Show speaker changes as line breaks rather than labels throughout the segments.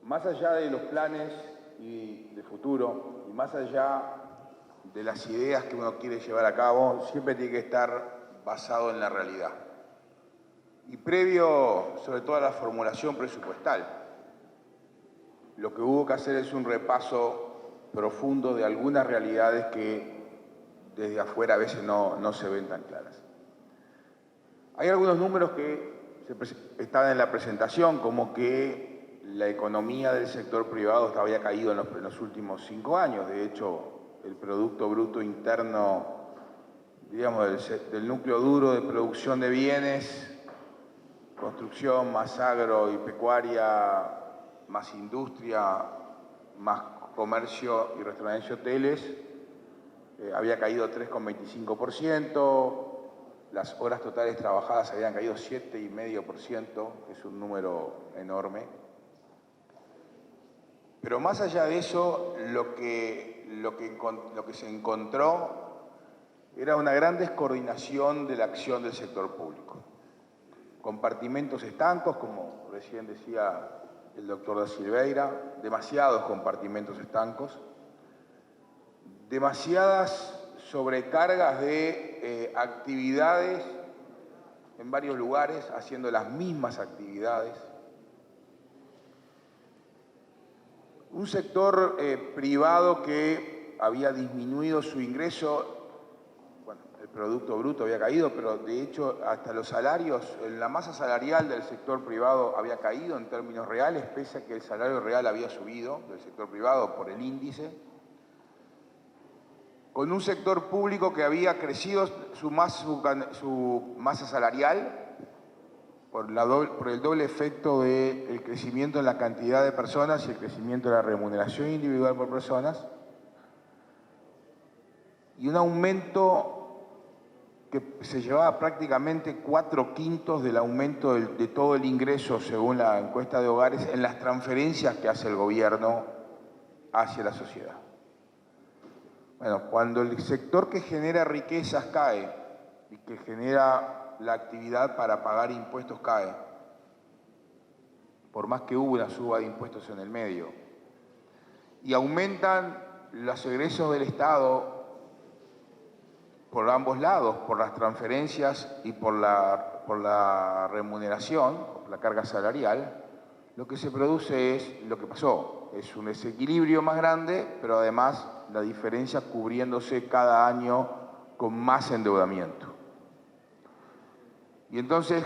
más allá de los planes y de futuro, y más allá de las ideas que uno quiere llevar a cabo, siempre tiene que estar basado en la realidad. Y previo, sobre todo a la formulación presupuestal, lo que hubo que hacer es un repaso profundo de algunas realidades que desde afuera a veces no se ven tan claras. Hay algunos números que están en la presentación, como que la economía del sector privado había caído en los últimos 5 años. De hecho, el Producto Bruto Interno, digamos, del núcleo duro de producción de bienes, construcción, más agro y pecuaria, más industria, más comercio y restaurantes y hoteles, había caído 3,25%, las horas totales trabajadas habían caído 7,5%, que es un número enorme. Pero más allá de eso, lo que se encontró era una gran descoordinación de la acción del sector público. Compartimentos estancos, como recién decía el doctor Da Silveira, demasiados compartimentos estancos, demasiadas sobrecargas de actividades en varios lugares, haciendo las mismas actividades. Un sector privado que había disminuido su ingreso, bueno, el Producto Bruto había caído, pero de hecho hasta los salarios, la masa salarial del sector privado había caído en términos reales, pese a que el salario real había subido del sector privado por el índice, con un sector público que había crecido su masa salarial por el doble efecto del crecimiento en la cantidad de personas y el crecimiento de la remuneración individual por personas, y un aumento que se llevaba prácticamente 4/5 del aumento de todo el ingreso, según la encuesta de hogares, en las transferencias que hace el gobierno hacia la sociedad. Bueno, cuando el sector que genera riquezas cae y que genera la actividad para pagar impuestos cae, por más que hubo una suba de impuestos en el medio, y aumentan los egresos del Estado por ambos lados, por las transferencias y por la remuneración, por la carga salarial, lo que se produce es lo que pasó, es un desequilibrio más grande, pero además la diferencia cubriéndose cada año con más endeudamiento. Y entonces,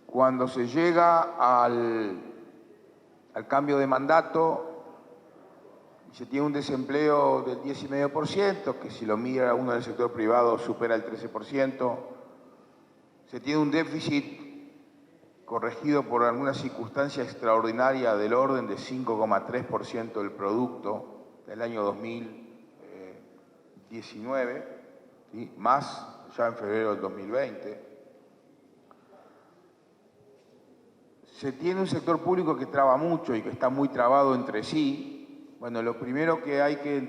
cuando se llega al cambio de mandato, se tiene un desempleo del 10,5%, que si lo mira uno del sector privado supera el 13%, se tiene un déficit corregido por alguna circunstancia extraordinaria del orden de 5,3% del producto del año 2019, ¿sí? Más ya en febrero del 2020. Se tiene un sector público que traba mucho y que está muy trabado entre sí. Bueno, lo primero que hay que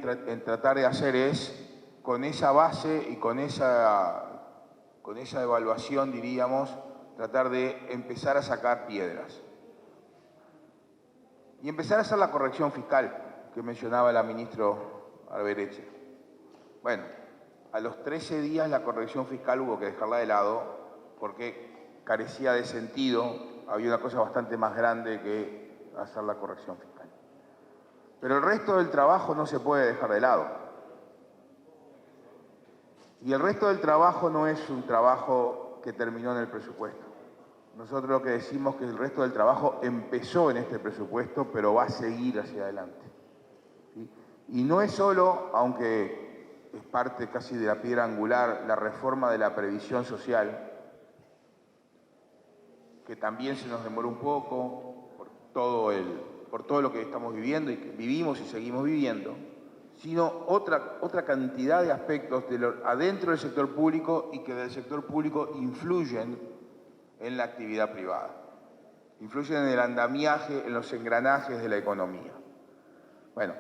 tratar de hacer es, con esa base y con esa evaluación, diríamos, tratar de empezar a sacar piedras. Y empezar a hacer la corrección fiscal que mencionaba la ministra Albereche. Bueno, a los 13 días la corrección fiscal hubo que dejarla de lado porque carecía de sentido, había una cosa bastante más grande que hacer la corrección fiscal. Pero el resto del trabajo no se puede dejar de lado. Y el resto del trabajo no es un trabajo que terminó en el presupuesto. Nosotros lo que decimos es que el resto del trabajo empezó en este presupuesto, pero va a seguir hacia adelante. ¿Sí? Y no es solo, aunque es parte casi de la piedra angular, la reforma de la previsión social, que también se nos demoró un poco por todo lo que estamos viviendo y que vivimos y seguimos viviendo, sino otra cantidad de aspectos adentro del sector público y que del sector público influyen en la actividad privada, influyen en el andamiaje, en los engranajes de la economía. Bueno,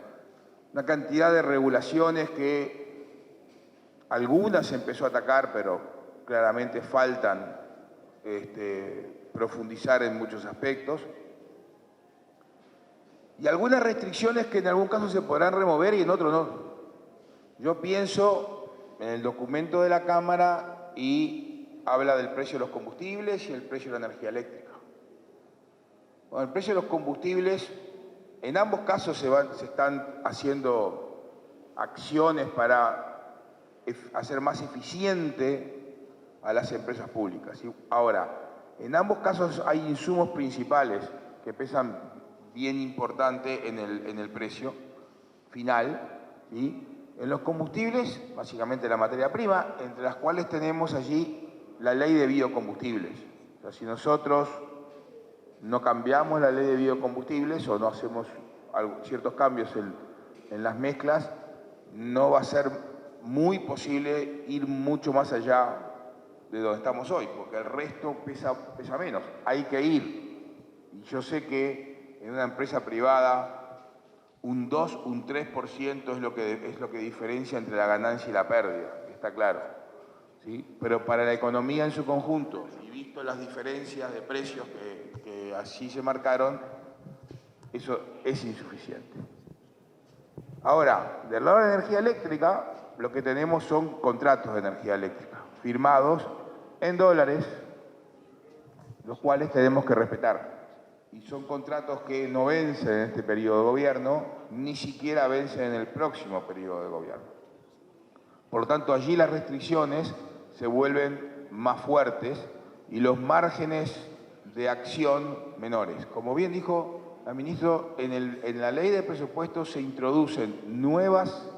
una cantidad de regulaciones que algunas se empezó a atacar, pero claramente faltan profundizar en muchos aspectos. Y algunas restricciones que en algún caso se podrán remover y en otro no. Yo pienso en el documento de la Cámara y habla del precio de los combustibles y el precio de la energía eléctrica. Bueno, el precio de los combustibles, en ambos casos se están haciendo acciones para hacer más eficiente a las empresas públicas. Ahora, en ambos casos hay insumos principales que pesan bien importante en el precio final, ¿sí? En los combustibles, básicamente la materia prima, entre las cuales tenemos allí la ley de biocombustibles. O sea, si nosotros no cambiamos la ley de biocombustibles o no hacemos ciertos cambios en las mezclas, no va a ser muy posible ir mucho más allá de donde estamos hoy, porque el resto pesa menos. Hay que ir. Y yo sé que en una empresa privada un 2, un 3% es lo que diferencia entre la ganancia y la pérdida, está claro, ¿sí? Pero para la economía en su conjunto, y visto las diferencias de precios que así se marcaron, eso es insuficiente. Ahora, del lado de la energía eléctrica, lo que tenemos son contratos de energía eléctrica, firmados en dólares, los cuales tenemos que respetar. Y son contratos que no vencen en este periodo de gobierno, ni siquiera vencen en el próximo periodo de gobierno. Por lo tanto, allí las restricciones se vuelven más fuertes y los márgenes de acción menores. Como bien dijo el ministro, en la ley de presupuestos se introducen nuevas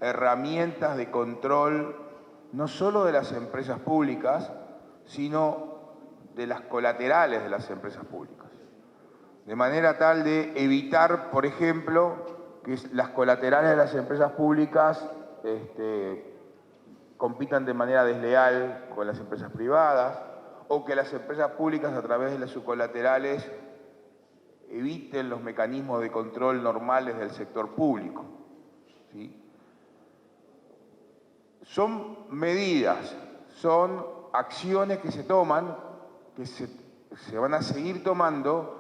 herramientas de control, no solo de las empresas públicas, sino de las colaterales de las empresas públicas. De manera tal de evitar, por ejemplo, que las colaterales de las empresas públicas compitan de manera desleal con las empresas privadas, o que las empresas públicas a través de sus colaterales eviten los mecanismos de control normales del sector público, ¿sí? Son medidas, son acciones que se toman, que se van a seguir tomando,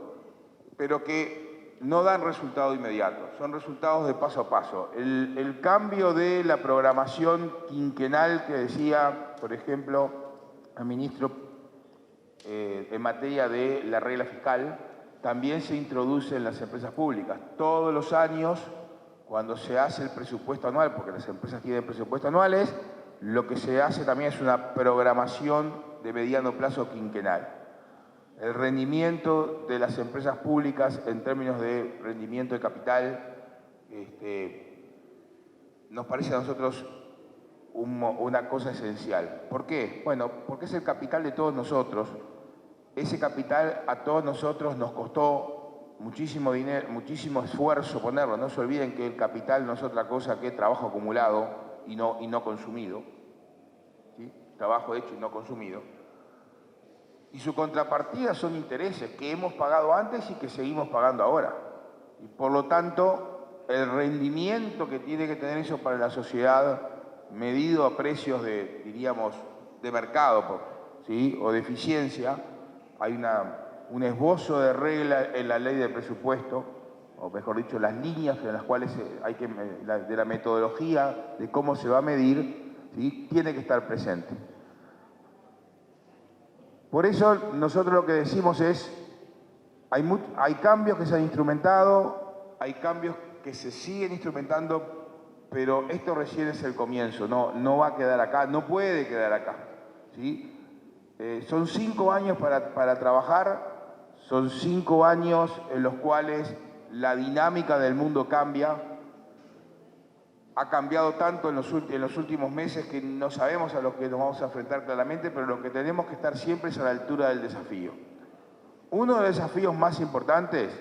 pero que no dan resultado inmediato, son resultados de paso a paso. El cambio de la programación quinquenal que decía, por ejemplo, el ministro en materia de la regla fiscal, también se introduce en las empresas públicas. Todos los años, cuando se hace el presupuesto anual, porque las empresas tienen presupuestos anuales, lo que se hace también es una programación de mediano plazo quinquenal. El rendimiento de las empresas públicas en términos de rendimiento de capital nos parece a nosotros una cosa esencial. ¿Por qué? Bueno, porque es el capital de todos nosotros. Ese capital a todos nosotros nos costó muchísimo dinero, muchísimo esfuerzo ponerlo. No se olviden que el capital no es otra cosa que trabajo acumulado y no consumido, ¿sí? Trabajo hecho y no consumido. Y su contrapartida son intereses que hemos pagado antes y que seguimos pagando ahora. Y por lo tanto, el rendimiento que tiene que tener eso para la sociedad, medido a precios diríamos, de mercado, ¿sí? O de eficiencia, hay un esbozo de regla en la ley de presupuesto, o mejor dicho, las líneas en las cuales de la metodología de cómo se va a medir, ¿sí? Tiene que estar presente. Por eso nosotros lo que decimos es, hay cambios que se han instrumentado, hay cambios que se siguen instrumentando, pero esto recién es el comienzo, no va a quedar acá, no puede quedar acá, ¿sí? Son 5 años para trabajar, son 5 años en los cuales la dinámica del mundo cambia. Ha cambiado tanto en los últimos meses que no sabemos a lo que nos vamos a enfrentar claramente, pero lo que tenemos que estar siempre es a la altura del desafío. Uno de los desafíos más importantes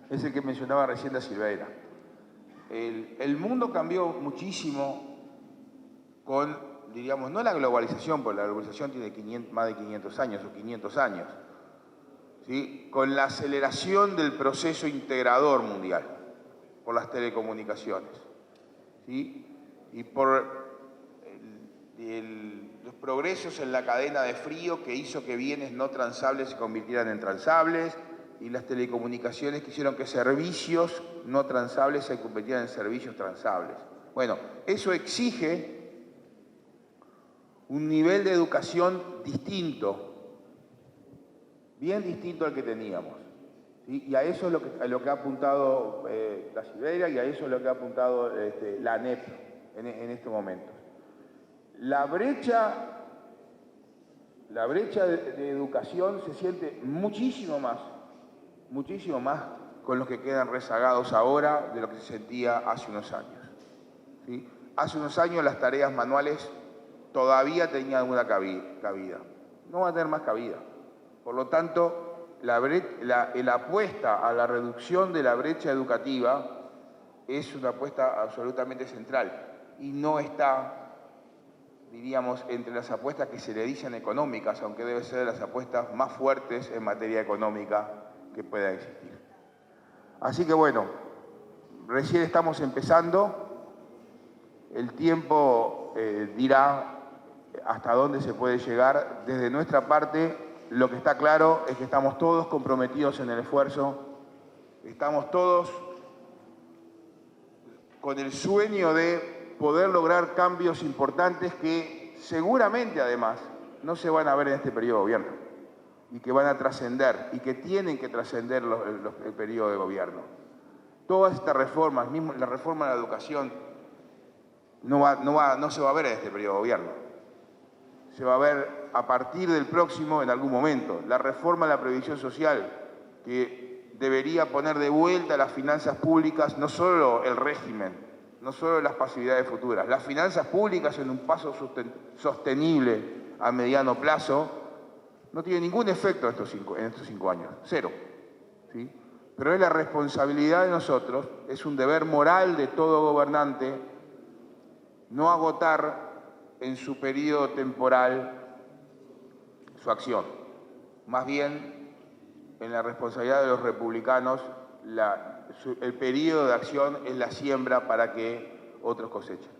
es el que mencionaba recién da Silveira. El mundo cambió muchísimo con, diríamos, no la globalización, porque la globalización tiene más de 500 años o 500 años, ¿sí? Con la aceleración del proceso integrador mundial por las telecomunicaciones, ¿sí? Y por los progresos en la cadena de frío que hizo que bienes no transables se convirtieran en transables, y las telecomunicaciones que hicieron que servicios no transables se convirtieran en servicios transables. Bueno, eso exige un nivel de educación distinto, bien distinto al que teníamos. ¿Sí? Y a eso es a lo que ha apuntado la Siberia y a eso es lo que ha apuntado la ANEP en estos momentos. La brecha de educación se siente muchísimo más con los que quedan rezagados ahora de lo que se sentía hace unos años. ¿Sí? Hace unos años las tareas manuales todavía tenían alguna cabida. No van a tener más cabida. Por lo tanto, la apuesta a la reducción de la brecha educativa es una apuesta absolutamente central y no está, diríamos, entre las apuestas que se le dicen económicas, aunque debe ser de las apuestas más fuertes en materia económica que pueda existir. Así que bueno, recién estamos empezando, el tiempo dirá hasta dónde se puede llegar. Desde nuestra parte, lo que está claro es que estamos todos comprometidos en el esfuerzo, estamos todos con el sueño de poder lograr cambios importantes que seguramente además no se van a ver en este periodo de gobierno y que van a trascender y que tienen que trascender el periodo de gobierno. Todas estas reformas, mismo la reforma de la educación, no se va a ver en este periodo de gobierno. Se va a ver a partir del próximo en algún momento. La reforma de la previsión social, que debería poner de vuelta las finanzas públicas, no solo el régimen, no solo las pasividades futuras, las finanzas públicas en un paso sostenible a mediano plazo, no tiene ningún efecto en estos 5 años, cero. ¿Sí? Pero es la responsabilidad de nosotros, es un deber moral de todo gobernante no agotar en su periodo temporal su acción. Más bien, en la responsabilidad de los republicanos, el periodo de acción es la siembra para que otros cosechen.